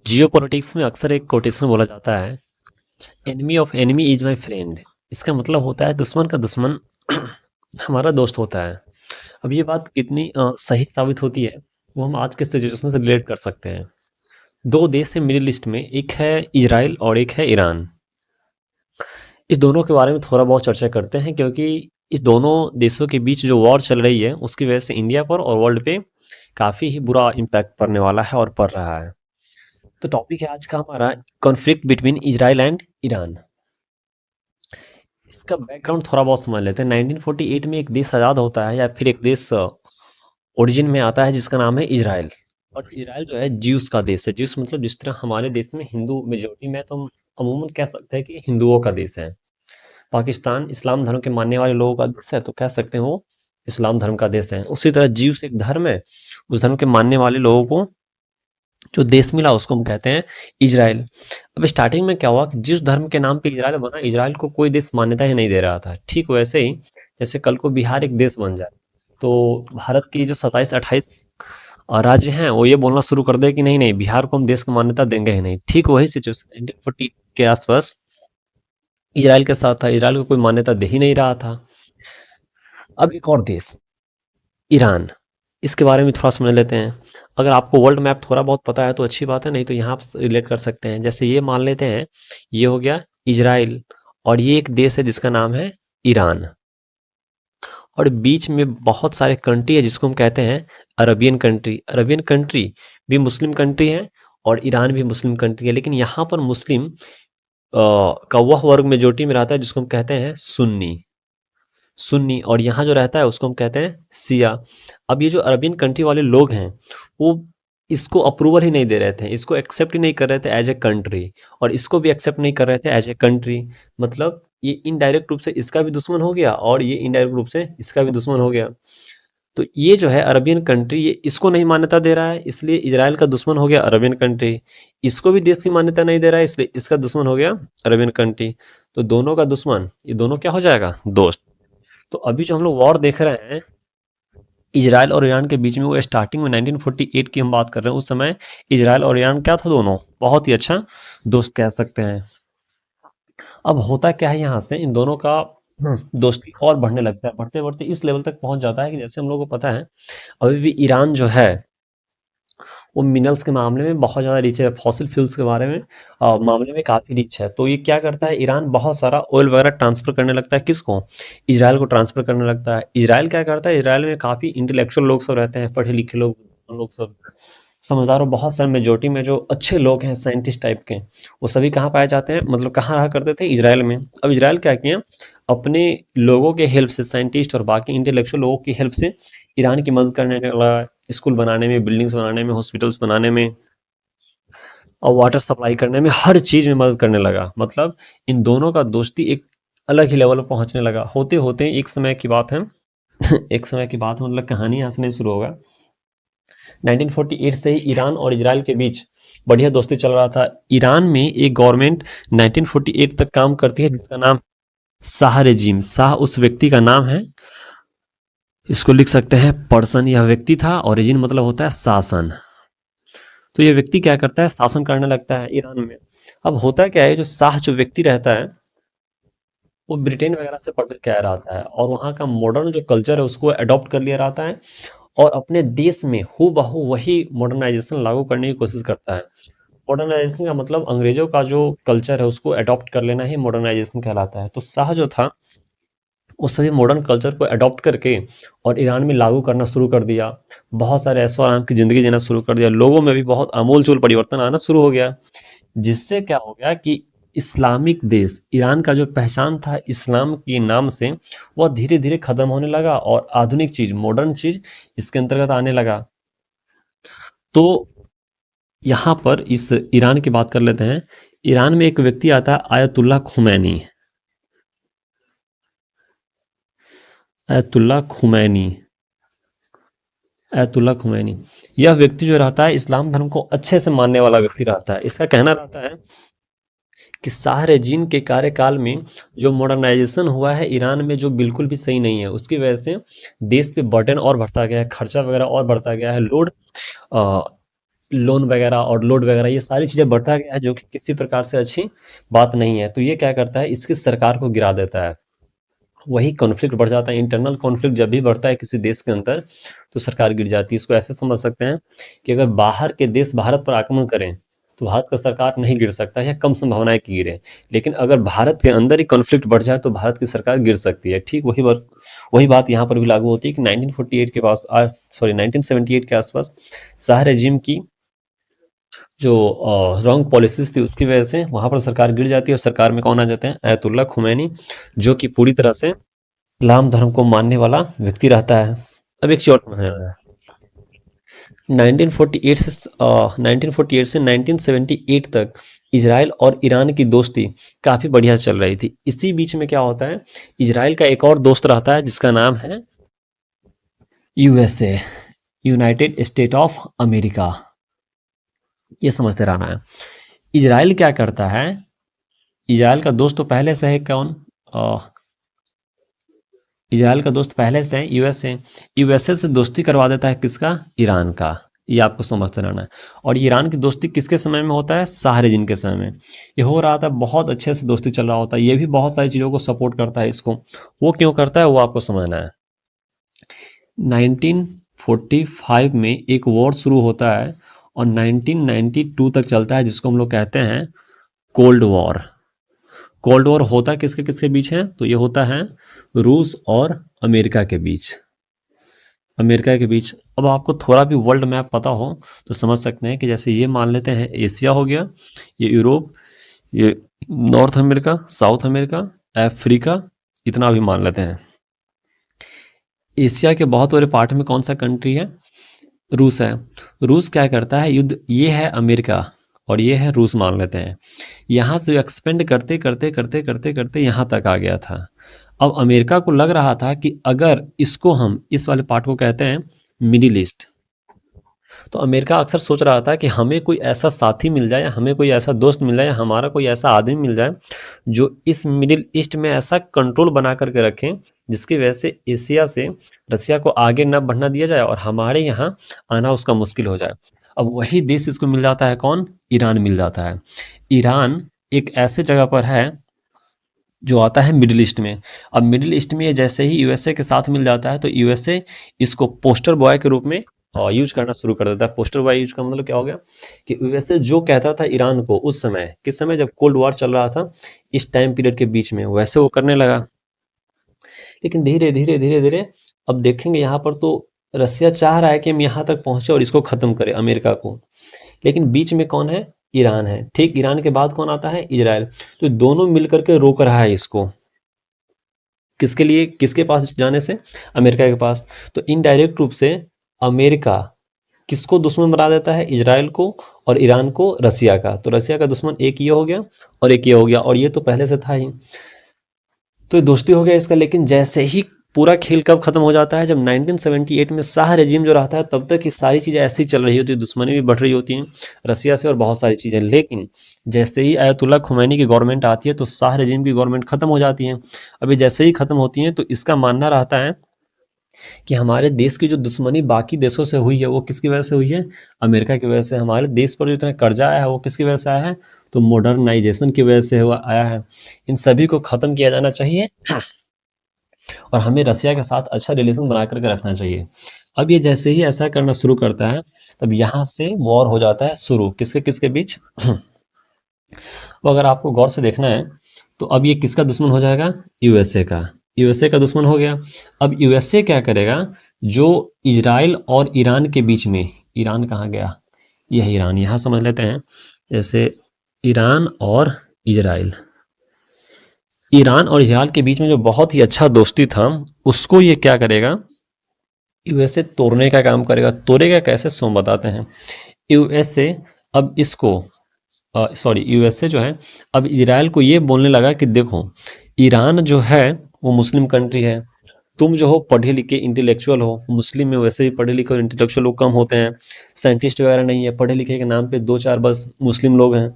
Geopolitics में अक्सर एक कोटेशन बोला जाता है, enemy of enemy is my friend. इसका मतलब होता है दुश्मन का दुश्मन हमारा दोस्त होता है। अब ये बात कितनी सही साबित होती है वो हम आज के सिचुएशन से रिलेट कर सकते हैं। दो देश है मिडिल ईस्ट में, एक है इजराइल और एक है ईरान। इस दोनों के बारे में थोड़ा बहुत चर्चा करते हैं, क्योंकि इस दोनों देशों के बीच जो वॉर चल रही है उसकी वजह से इंडिया पर और वर्ल्ड पे काफ़ी ही बुरा इम्पैक्ट पड़ने वाला है और पड़ रहा है। तो टॉपिक है आज का हमारा, conflict between Israel and Iran. इसका बैकग्राउंड थोड़ा बहुत समझ लेते हैं। 1948 में एक देश आज़ाद होता है, या फिर एक देश ओरिजिन में आता है जिसका नाम है इजराइल। और इजराइल जो है ज्यूस का देश है। ज्यूस मतलब जिस तरह हमारे देश में हिंदू मेजोरिटी में, तो हम अमूमन कह सकते हैं कि हिंदुओं का देश है। पाकिस्तान इस्लाम धर्म के मानने वाले लोगों का देश है, तो कह सकते हैं वो इस्लाम धर्म का देश है। उसी तरह ज्यूस एक धर्म है, उस धर्म के मानने वाले लोगों को जो देश मिला उसको हम कहते हैं इजराइल। अब स्टार्टिंग में क्या हुआ कि जिस धर्म के नाम पे इजराइल बना, इजराइल को कोई देश मान्यता ही नहीं दे रहा था। ठीक वैसे ही जैसे कल को बिहार एक देश बन जाए, तो भारत की जो 27-28 राज्य हैं वो ये बोलना शुरू कर दे कि नहीं नहीं, बिहार को हम देश की मान्यता देंगे ही नहीं। ठीक वही सिचुएशन 1940 के आसपास इजराइल के साथ था। इजराइल को कोई मान्यता दे ही नहीं रहा था। अब एक और देश, ईरान, इसके बारे में थोड़ा समझ लेते हैं। अगर आपको वर्ल्ड मैप थोड़ा बहुत पता है तो अच्छी बात है, नहीं तो यहाँ आप रिलेट कर सकते हैं। जैसे ये मान लेते हैं, ये हो गया इजराइल, और ये एक देश है जिसका नाम है ईरान। और बीच में बहुत सारे कंट्री है जिसको हम कहते हैं अरबियन कंट्री। अरबियन कंट्री भी मुस्लिम कंट्री है और ईरान भी मुस्लिम कंट्री है, लेकिन यहाँ पर मुस्लिम का वह वर्ग मेजोरिटी में रहता है जिसको हम कहते हैं सुन्नी। सुन्नी, और यहाँ जो रहता है उसको हम कहते हैं सिया। अब ये जो अरबियन कंट्री वाले लोग हैं वो इसको अप्रूवल ही नहीं दे रहे थे, इसको एक्सेप्ट ही नहीं कर रहे थे एज ए कंट्री, और इसको भी एक्सेप्ट नहीं कर रहे थे एज ए कंट्री। मतलब ये इनडायरेक्ट रूप से इसका भी दुश्मन हो गया और ये इनडायरेक्ट रूप से इसका भी दुश्मन हो गया। तो ये जो है अरबियन कंट्री, ये इसको नहीं मान्यता दे रहा है, इसलिए इजराइल का दुश्मन हो गया अरबियन कंट्री। इसको भी देश की मान्यता नहीं दे रहा है, इसलिए इसका दुश्मन हो गया अरबियन कंट्री। तो दोनों का दुश्मन, ये दोनों क्या हो जाएगा, दोस्त। तो अभी जो हम लोग वॉर देख रहे हैं इजराइल और ईरान के बीच में, वो स्टार्टिंग में 1948 की हम बात कर रहे हैं। उस समय इजराइल और ईरान क्या था, दोनों बहुत ही अच्छा दोस्त कह सकते हैं। अब होता क्या है, यहाँ से इन दोनों का दोस्ती और बढ़ने लगता है, बढ़ते बढ़ते इस लेवल तक पहुंच जाता है कि जैसे हम लोग को पता है अभी भी ईरान जो है वो मिनरल्स के मामले में बहुत ज़्यादा रिच है, फॉसिल फ्यूल्स के बारे में मामले में काफ़ी रिच है। तो ये क्या करता है, ईरान बहुत सारा ऑयल वगैरह ट्रांसफ़र करने लगता है, किसको, इजराइल को ट्रांसफ़र करने लगता है। इजराइल क्या करता है, इजराइल में काफ़ी इंटेलेक्चुअल लोग सब रहते हैं, पढ़े लिखे लोग, हम लोग सब समझदार, और बहुत सारे मेजोरिटी में जो अच्छे लोग हैं साइंटिस्ट टाइप के, वो सभी कहाँ पाए जाते हैं, मतलब कहाँ रहा करते थे, इजराइल में। अब इजराइल क्या किया, अपने लोगों के हेल्प से, साइंटिस्ट और बाकी इंटेलेक्चुअल लोगों की हेल्प से ईरान की मदद करने लगा, स्कूल बनाने में, बिल्डिंग्स बनाने में, हॉस्पिटल्स बनाने में, और वाटर सप्लाई करने में, हर चीज़ में मदद करने लगा। मतलब इन दोनों का दोस्ती एक अलग ही लेवल पर पहुंचने लगा। होते होते एक समय की बात है एक समय की बात है, मतलब कहानी यहाँ से नहीं शुरू होगा। 1948 से ही ईरान और इजराइल के बीच बढ़िया दोस्ती चल रहा था। ईरान में एक गवर्नमेंट 1948 तक काम करती है जिसका नाम शाह रेजीम, शाह उस व्यक्ति का नाम है, इसको लिख सकते हैं पर्सन, यह व्यक्ति था, और रेजिम मतलब होता है शासन। तो ये व्यक्ति क्या करता है, शासन करने लगता है ईरान में। अब होता क्या है, जो शाह जो व्यक्ति रहता है वो ब्रिटेन वगैरह से पढ़ के आया रहता है, और वहाँ का मॉडर्न जो कल्चर है उसको अडॉप्ट कर लिया रहता है, और अपने देश में हूबहू वही मॉडर्नाइजेशन लागू करने की कोशिश करता है। मॉडर्नाइजेशन का मतलब अंग्रेजों का जो कल्चर है उसको अडॉप्ट कर लेना ही मॉडर्नाइजेशन कहलाता है। तो शाह जो था वो सभी मॉडर्न कल्चर को अडॉप्ट करके और ईरान में लागू करना शुरू कर दिया। बहुत सारे ऐशो आराम की ज़िंदगी जीना शुरू कर दिया। लोगों में भी बहुत आमूल-चूल परिवर्तन आना शुरू हो गया। जिससे क्या हो गया कि इस्लामिक देश, ईरान का जो पहचान था इस्लाम के नाम से, वह धीरे-धीरे खत्म होने लगा और आधुनिक चीज़, मॉडर्न चीज़ इसके अंतर्गत आने लगा। तो यहाँ पर इस ईरान की बात कर लेते हैं। ईरान में एक व्यक्ति आता है Ayatollah Khomeini. Ayatollah Khomeini, Ayatollah Khomeini. यह व्यक्ति जो रहता है इस्लाम धर्म को अच्छे से मानने वाला व्यक्ति रहता है। इसका कहना रहता है कि शाह रेजीन के कार्यकाल में जो मॉडर्नाइजेशन हुआ है ईरान में, जो बिल्कुल भी सही नहीं है, उसकी वजह से देश पे बर्डन और बढ़ता गया है, खर्चा वगैरह और बढ़ता गया है, लोड लोन वगैरह और लोड वगैरह ये सारी चीज़ें बढ़ता गया है, जो कि किसी प्रकार से अच्छी बात नहीं है। तो ये क्या करता है, इसकी सरकार को गिरा देता है। वही कॉन्फ्लिक्ट बढ़ जाता है। इंटरनल कॉन्फ्लिक्ट जब भी बढ़ता है किसी देश के अंदर, तो सरकार गिर जाती है। इसको ऐसे समझ सकते हैं कि अगर बाहर के देश भारत पर आक्रमण करें तो भारत का सरकार नहीं गिर सकता, या कम संभावना है कि गिरे। लेकिन अगर भारत के अंदर ही कॉन्फ्लिक्ट बढ़ जाए तो भारत की सरकार गिर सकती है। ठीक वही बात यहाँ पर भी लागू होती है कि 1948 के पास, सॉरी 1978 के आसपास शाह रेजिम की जो रॉन्ग पॉलिसीज थी उसकी वजह से वहां पर सरकार गिर जाती है, और सरकार में कौन आ जाते हैं, अयतुल्ला खुमैनी, जो कि पूरी तरह से इस्लाम धर्म को मानने वाला व्यक्ति रहता है। अब एक चीज और समझ में आया। 1948 से 1948 से 1978 तक इजराइल और ईरान की दोस्ती काफी बढ़िया चल रही थी। इसी बीच में क्या होता है, इजराइल का एक और दोस्त रहता है जिसका नाम है USA, United state of America. ये समझते रहना है। इजराइल क्या करता है, इजराइल का दोस्त तो पहले से है कौन, इजराइल का दोस्त पहले से है यूएसए। यूएसए से दोस्ती करवा देता है किसका, ईरान का। ये आपको समझते रहना है। और ईरान की दोस्ती किसके समय में होता है, शाह रेजिन के समय में ये हो रहा था। बहुत अच्छे से दोस्ती चल रहा होता है। ये भी बहुत सारी चीज़ों को सपोर्ट करता है इसको। वो क्यों करता है वो आपको समझना है। 1945 में एक वॉर शुरू होता है और 1992 तक चलता है, जिसको हम लोग कहते हैं कोल्ड वॉर। कोल्ड वॉर होता किसके किसके बीच है, तो ये होता है रूस और अमेरिका के बीच। अमेरिका के बीच। अब आपको थोड़ा भी वर्ल्ड मैप पता हो तो समझ सकते हैं कि जैसे ये मान लेते हैं एशिया हो गया, ये यूरोप, ये north America, south America, Africa, इतना भी मान लेते हैं। एशिया के बहुत बड़े पार्ट में कौन सा कंट्री है, रूस है। रूस क्या करता है, युद्ध ये है अमेरिका और ये है रूस मान लेते हैं। यहाँ से एक्सपेंड करते करते करते करते करते यहाँ तक आ गया था। अब अमेरिका को लग रहा था कि अगर इसको हम, इस वाले पार्ट को कहते हैं मिडिल ईस्ट, तो अमेरिका अक्सर सोच रहा था कि हमें कोई ऐसा साथी मिल जाए, हमें कोई ऐसा दोस्त मिल जाए, हमारा कोई ऐसा आदमी मिल जाए जो इस मिडिल ईस्ट में ऐसा कंट्रोल बना करके रखें जिसकी वजह से एशिया से रसिया को आगे न बढ़ना दिया जाए और हमारे यहाँ आना उसका मुश्किल हो जाए। अब वही देश इसको मिल जाता है, कौन, ईरान मिल जाता है। ईरान एक ऐसे जगह पर है जो आता है मिडिल ईस्ट में। अब मिडिल ईस्ट में ये जैसे ही यूएसए के साथ मिल जाता है तो यूएसए इसको पोस्टर बॉय के रूप में यूज करना शुरू कर देता है। पोस्टर बॉय यूज का मतलब क्या हो गया कि यूएसए जो कहता था ईरान को उस समय, किस समय, जब कोल्ड वॉर चल रहा था, इस टाइम पीरियड के बीच में, वैसे वो करने लगा। लेकिन धीरे धीरे धीरे धीरे अब देखेंगे यहाँ पर तो रसिया चाह रहा है कि हम यहाँ तक पहुंचे और इसको खत्म करें, अमेरिका को। लेकिन बीच में कौन है, ईरान है। ठीक ईरान के बाद कौन आता है, इजराइल। तो दोनों मिलकर के रोक रहा है इसको, किसके लिए, किसके पास जाने से, अमेरिका के पास। तो इनडायरेक्ट रूप से अमेरिका किसको दुश्मन बना देता है, इजराइल को, और ईरान को रसिया का। तो रसिया का दुश्मन एक ये हो गया और एक ये हो गया, और ये तो पहले से था ही। तो ये दोस्ती हो गया इसका। लेकिन जैसे ही पूरा खेल कब खत्म हो जाता है, जब 1978 में शाह रेजिम जो रहता है, तब तक ये सारी चीज़ें ऐसी ही चल रही होती है, दुश्मनी भी बढ़ रही होती हैं रसिया से और बहुत सारी चीज़ें। लेकिन जैसे ही आयतुल्ला खुमैनी की गवर्नमेंट आती है तो शाह रेजिम की गवर्नमेंट खत्म हो जाती है। अभी जैसे ही खत्म होती हैं तो इसका मानना रहता है कि हमारे देश की जो दुश्मनी बाकी देशों से हुई है वो किसकी वजह से हुई है, अमेरिका की वजह से। हमारे देश पर जो इतना कर्जा आया है वो किसकी वजह से आया है, तो मॉडर्नाइजेशन की वजह से हुआ आया है। इन सभी को खत्म किया जाना चाहिए और हमें रसिया के साथ अच्छा रिलेशन बना करके रखना चाहिए। अब ये जैसे ही ऐसा करना शुरू करता है तब यहाँ से वॉर हो जाता है शुरू, किसके किसके बीच। वो अगर आपको गौर से देखना है तो अब ये किसका दुश्मन हो जाएगा, यूएसए का। यूएसए का दुश्मन हो गया। अब यूएसए क्या करेगा, जो इजराइल और ईरान के बीच में, ईरान कहाँ गया, यह ईरान, यहाँ समझ लेते हैं। जैसे ईरान और इजराइल, ईरान और इजराइल के बीच में जो बहुत ही अच्छा दोस्ती था उसको ये क्या करेगा, यूएसए तोड़ने का काम करेगा। तोड़ेगा कैसे, सो बताते हैं। यूएसए अब इसको, सॉरी, यूएसए जो है अब इजराइल को ये बोलने लगा कि देखो, ईरान जो है वो मुस्लिम कंट्री है, तुम जो हो पढ़े लिखे इंटेलेक्चुअल हो, मुस्लिम में वैसे भी पढ़े लिखे और इंटेलेक्चुअल लोग कम होते हैं, साइंटिस्ट वगैरह नहीं है, पढ़े लिखे के नाम पे दो चार बस मुस्लिम लोग हैं।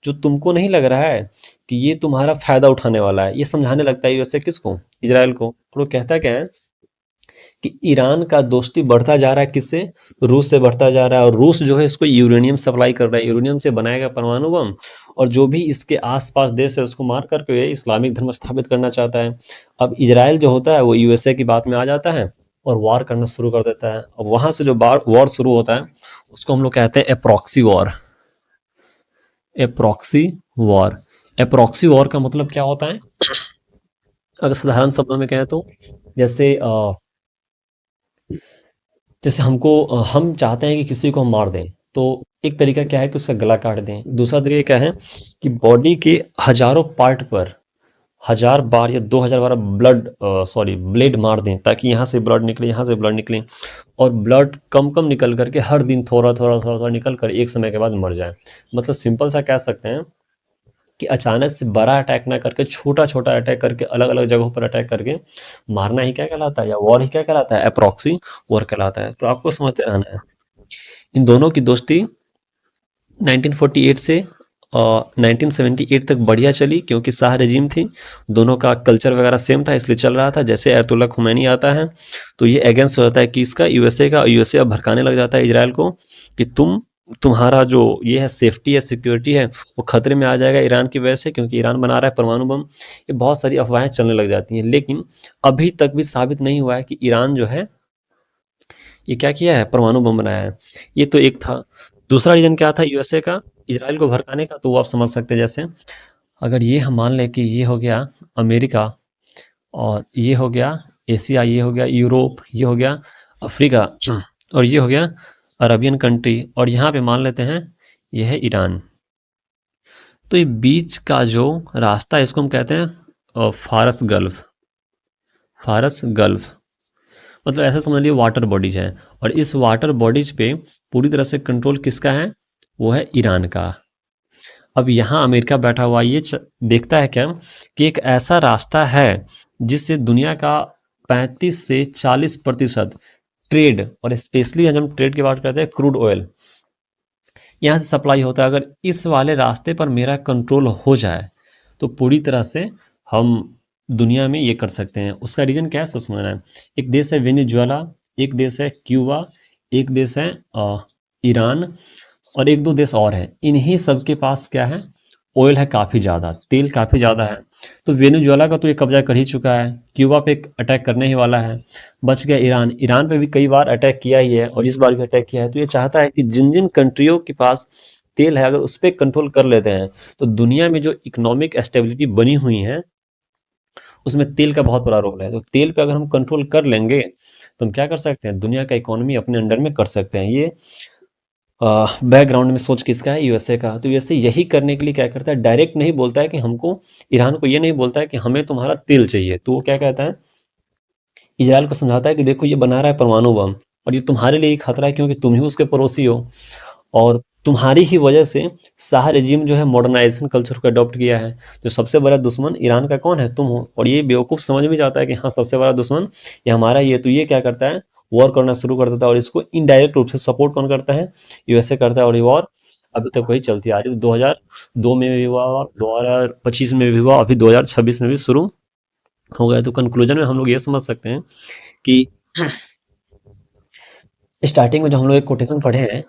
जो तुमको नहीं लग रहा है कि ये तुम्हारा फायदा उठाने वाला है, ये समझाने लगता है यूएसए किसको, इजराइल को। तो वो कहता क्या है कि ईरान का दोस्ती बढ़ता जा रहा है किससे? रूस से बढ़ता जा रहा है, और रूस जो है इसको यूरेनियम सप्लाई कर रहा है, यूरेनियम से बनाएगा परमाणु बम, और जो भी इसके आसपास देश है उसको मार करके ये इस्लामिक धर्म स्थापित करना चाहता है। अब इजराइल जो होता है वो यूएसए की बात में आ जाता है और वार करना शुरू कर देता है। अब वहां से जो वॉर शुरू होता है उसको हम लोग कहते हैं एप्रॉक्सी वॉर। एप्रॉक्सी वॉर, एप्रॉक्सी वॉर का मतलब क्या होता है? अगर साधारण शब्दों में कहें तो जैसे जैसे हम चाहते हैं कि किसी को हम मार दें, तो एक तरीका क्या है कि उसका गला काट दें। दूसरा तरीका क्या है कि बॉडी के हजारों पार्ट पर 1000 बार या 2000 बार ब्लेड मार दें, ताकि यहाँ से ब्लड निकले, यहाँ से ब्लड निकले, और ब्लड कम कम निकल करके हर दिन थोड़ा थोड़ा थोड़ा थोड़ा निकल कर एक समय के बाद मर जाए। मतलब सिंपल सा कह सकते हैं कि अचानक से बड़ा अटैक ना करके छोटा छोटा अटैक करके अलग अलग जगहों पर अटैक करके मारना ही क्या कहलाता है, या वॉर ही क्या कहलाता है? अप्रॉक्सी वॉर कहलाता है। तो आपको समझते रहना है। इन दोनों की दोस्ती 1948 से 1978 तक बढ़िया चली, क्योंकि शाह रेजिम थी, दोनों का कल्चर वगैरह सेम था, इसलिए चल रहा था। जैसे अयतुल्ला खुमैनी आता है तो ये अगेंस्ट हो जाता है कि इसका यूएसए का, यूएसए अब भड़काने लग जाता है इजराइल को कि तुम्हारा जो ये है सेफ्टी है, सिक्योरिटी है, वो खतरे में आ जाएगा ईरान की वजह से, क्योंकि ईरान बना रहा है परमाणु बम। ये बहुत सारी अफवाहें चलने लग जाती हैं, लेकिन अभी तक भी साबित नहीं हुआ है कि ईरान जो है ये क्या किया है, परमाणु बम बनाया है। ये तो एक था। दूसरा रीजन क्या था यूएसए का इजराइल को भड़काने का? तो वो आप समझ सकते हैं। जैसे अगर ये हम मान लें कि ये हो गया अमेरिका, और ये हो गया एशिया, ये हो गया यूरोप, ये हो गया अफ्रीका, और ये हो गया अरबियन कंट्री, और यहाँ पे मान लेते हैं ये है ईरान। तो ये बीच का जो रास्ता है इसको हम कहते हैं फारस गल्फ। फारस गल्फ मतलब ऐसा समझ लीजिए वाटर बॉडीज हैं, और इस वाटर बॉडीज पे पूरी तरह से कंट्रोल किसका है? वो है ईरान का। अब यहाँ अमेरिका बैठा हुआ ये देखता है क्या कि एक ऐसा रास्ता है जिससे दुनिया का 35 से 40% ट्रेड, और स्पेशली जब हम ट्रेड की बात करते हैं क्रूड ऑयल, यहाँ से सप्लाई होता है। अगर इस वाले रास्ते पर मेरा कंट्रोल हो जाए तो पूरी तरह से हम दुनिया में ये कर सकते हैं। उसका रीजन क्या है सोच समझना है। एक देश है वेनेजुएला, एक देश है क्यूबा, एक देश है ईरान, और एक दो देश और हैं। इन्हीं सब के पास क्या है? ऑयल है काफ़ी ज़्यादा, तेल काफ़ी ज़्यादा है। तो वेनेजुएला का तो ये कब्जा कर ही चुका है, क्यूबा पे अटैक करने ही वाला है। बच गया ईरान, ईरान पे भी कई बार अटैक किया ही है, और इस बार भी अटैक किया है। तो ये चाहता है कि जिन जिन कंट्रियों के पास तेल है, अगर उस पर कंट्रोल कर लेते हैं तो दुनिया में जो इकोनॉमिक स्टेबिलिटी बनी हुई है उसमें तेल का बहुत बड़ा रोल है। तो तेल पे अगर हम कंट्रोल कर लेंगे तो हम क्या कर सकते हैं? दुनिया का इकोनॉमी अपने अंडर में कर सकते हैं। ये बैकग्राउंड में सोच किसका है? यूएसए का। तो यूएसए यही करने के लिए क्या करता है, डायरेक्ट नहीं बोलता है कि हमको, ईरान को ये नहीं बोलता है कि हमें तुम्हारा तेल चाहिए, तो वो क्या कहता है, इजराइल को समझाता है कि देखो ये बना रहा है परमाणु बम, और ये तुम्हारे लिए ही खतरा है, क्योंकि तुम ही उसके पड़ोसी हो, और तुम्हारी ही वजह से शाह रेजिम जो है मॉडर्नाइजेशन कल्चर को अडॉप्ट किया है। तो सबसे बड़ा दुश्मन ईरान का कौन है? तुम हो। और ये बेवकूफ़ समझ में जाता है कि हाँ सबसे बड़ा दुश्मन ये हमारा ही है। तो ये क्या करता है, वॉर करना शुरू कर देता है, और इसको इनडायरेक्ट रूप से सपोर्ट कौन करता है? यूएसए करता है। और ये वॉर अभी तक वही चलती आ रही है। 2002 में भी हुआ, और 2025 में भी हुआ, अभी 2026 में भी शुरू हो गया। तो कंक्लूजन में हम लोग ये समझ सकते हैं कि स्टार्टिंग में जो हम लोग एक कोटेशन पढ़े हैं,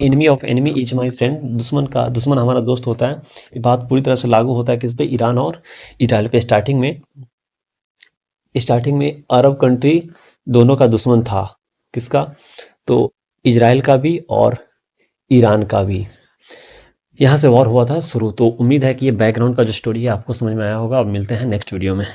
enemy of enemy is my friend, दुश्मन का दुश्मन हमारा दोस्त होता है, ये बात पूरी तरह से लागू होता है किस पे? ईरान और इजराइल पे। स्टार्टिंग में अरब कंट्री दोनों का दुश्मन था। किसका? तो इजराइल का भी और ईरान का भी। यहाँ से वॉर हुआ था शुरू। तो उम्मीद है कि ये बैकग्राउंड का जो स्टोरी है आपको समझ में आया होगा। अब मिलते हैं नेक्स्ट वीडियो में।